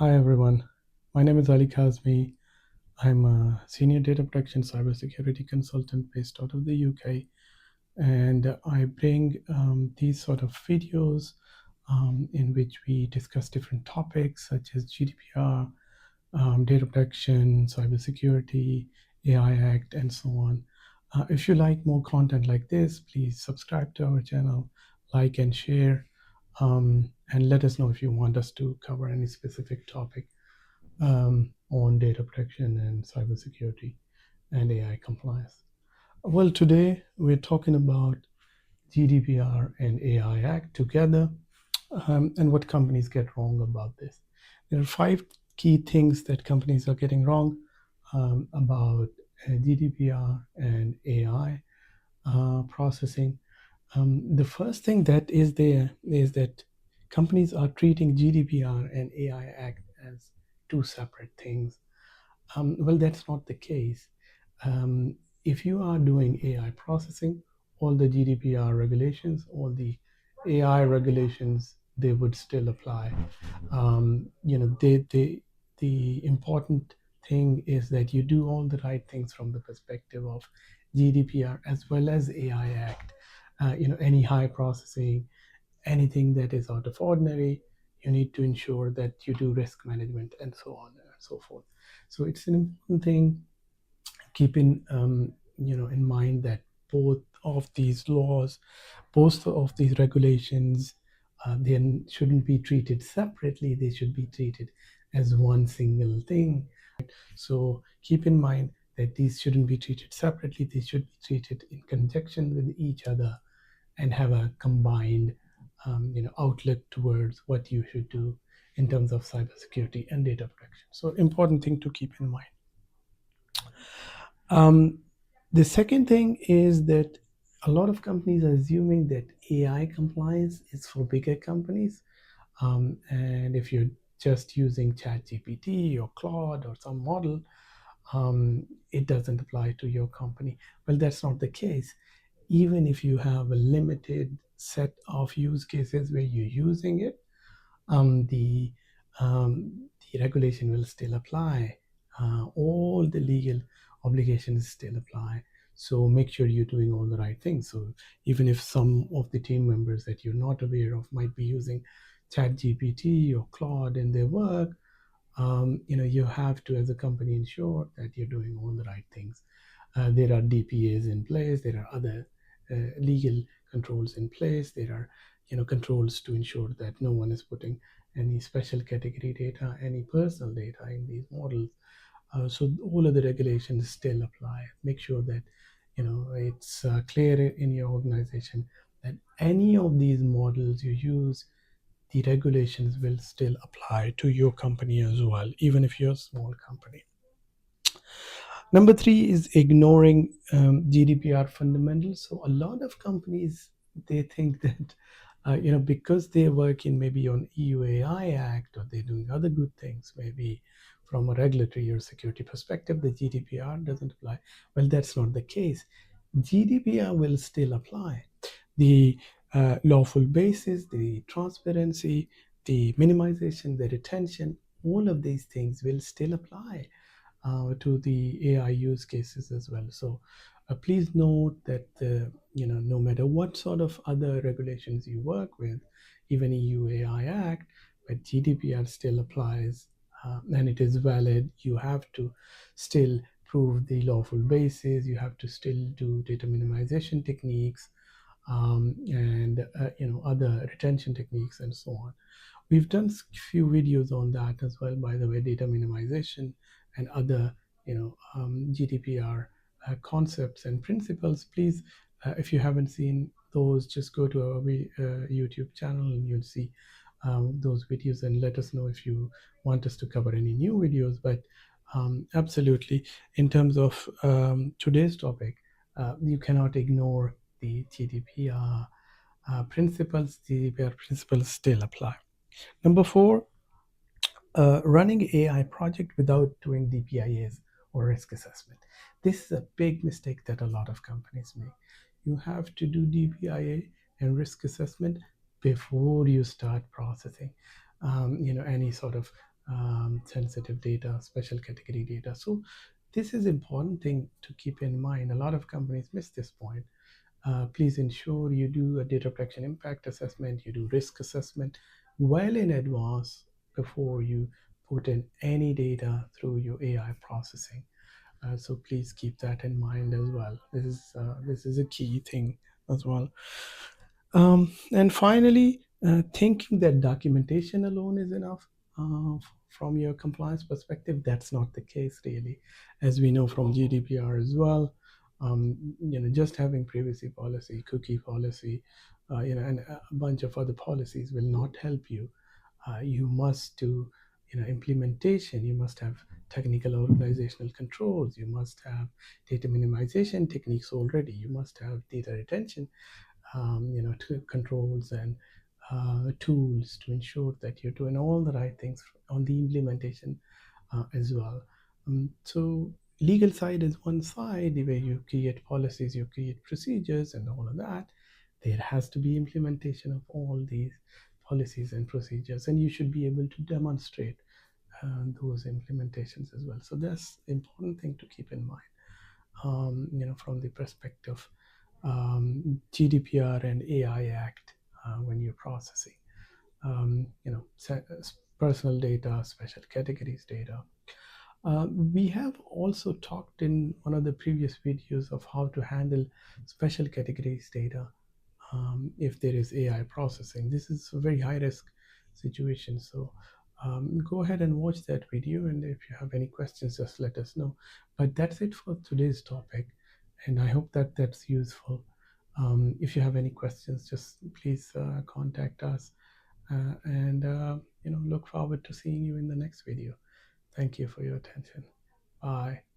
Hi everyone, my name is Ali Kazmi. I'm a senior data protection cybersecurity consultant based out of the UK, and I bring these sort of videos in which we discuss different topics such as GDPR, data protection, cybersecurity, AI Act, and so on. If you like more content like this, please subscribe to our channel, like and share, and let us know if you want us to cover any specific topic on data protection and cybersecurity and AI compliance. Well, today we're talking about GDPR and AI Act together, and what companies get wrong about this. There are five key things that companies are getting wrong about GDPR and AI processing. The first thing that is there is that companies are treating GDPR and AI Act as two separate things. Well, that's not the case. Um, if you are doing AI processing, all the GDPR regulations, all the AI regulations, they would still apply. The important thing is that you do all the right things from the perspective of GDPR as well as AI Act. Any high processing, anything that is out of ordinary, you need to ensure that you do risk management and so on and so forth. So it's an important thing. Keep in mind that both of these laws, both of these regulations, they shouldn't be treated separately. They should be treated as one single thing. So keep in mind that these shouldn't be treated separately. They should be treated in conjunction with each other and have a combined outlook towards what you should do in terms of cybersecurity and data protection. So important thing to keep in mind. The second thing is that a lot of companies are assuming that AI compliance is for bigger companies. And if you're just using ChatGPT or Claude or some model, it doesn't apply to your company. Well, that's not the case. Even if you have a limited set of use cases where you're using it, um, the the regulation will still apply. All the legal obligations still apply. So make sure you're doing all the right things. So even if some of the team members that you're not aware of might be using ChatGPT or Claude in their work, you have to, as a company, ensure that you're doing all the right things. There are DPIAs in place. There are other legal controls in place. There are, controls to ensure that no one is putting any special category data, any personal data in these models. So all of the regulations still apply. Make sure that it's clear in your organization that any of these models you use, the regulations will still apply to your company as well, even if you're a small company. Number three is ignoring GDPR fundamentals. So a lot of companies, they think that because they work in maybe on EU AI Act, or they're doing other good things, maybe from a regulatory or security perspective, the GDPR doesn't apply. Well, that's not the case. GDPR will still apply. The lawful basis, the transparency, the minimization, the retention, all of these things will still apply to the AI use cases as well. So please note that no matter what sort of other regulations you work with, even EU AI Act, but GDPR still applies and it is valid. You have to still prove the lawful basis. You have to still do data minimization techniques and other retention techniques and so on. We've done a few videos on that as well, by the way, data minimization and other, GDPR concepts and principles. Please, if you haven't seen those, just go to our YouTube channel and you'll see those videos, and let us know if you want us to cover any new videos. But absolutely, in terms of today's topic, you cannot ignore the GDPR principles. GDPR principles still apply. Number four, running AI project without doing DPIAs or risk assessment. This is a big mistake that a lot of companies make. You have to do DPIA and risk assessment before you start processing, any sort of sensitive data, special category data. So this is important thing to keep in mind. A lot of companies miss this point. Please ensure you do a data protection impact assessment, you do risk assessment well in advance before you put in any data through your AI processing. So please keep that in mind as well. This is a key thing as well. And finally, thinking that documentation alone is enough from your compliance perspective, that's not the case really. As we know from GDPR as well, just having privacy policy, cookie policy, and a bunch of other policies will not help you. You must do, implementation. You must have technical organizational controls. You must have data minimization techniques already. You must have data retention controls and tools to ensure that you're doing all the right things on the implementation as well. So legal side is one side where you create policies, you create procedures and all of that. There has to be implementation of all these policies and procedures, and you should be able to demonstrate those implementations as well. So that's important thing to keep in mind. From the perspective GDPR and AI Act when you're processing, personal data, special categories data. We have also talked in one of the previous videos of how to handle special categories data if there is AI processing. This is a very high risk situation. So go ahead and watch that video. And if you have any questions, just let us know. But that's it for today's topic. And I hope that that's useful. If you have any questions, just please contact us. And look forward to seeing you in the next video. Thank you for your attention. Bye.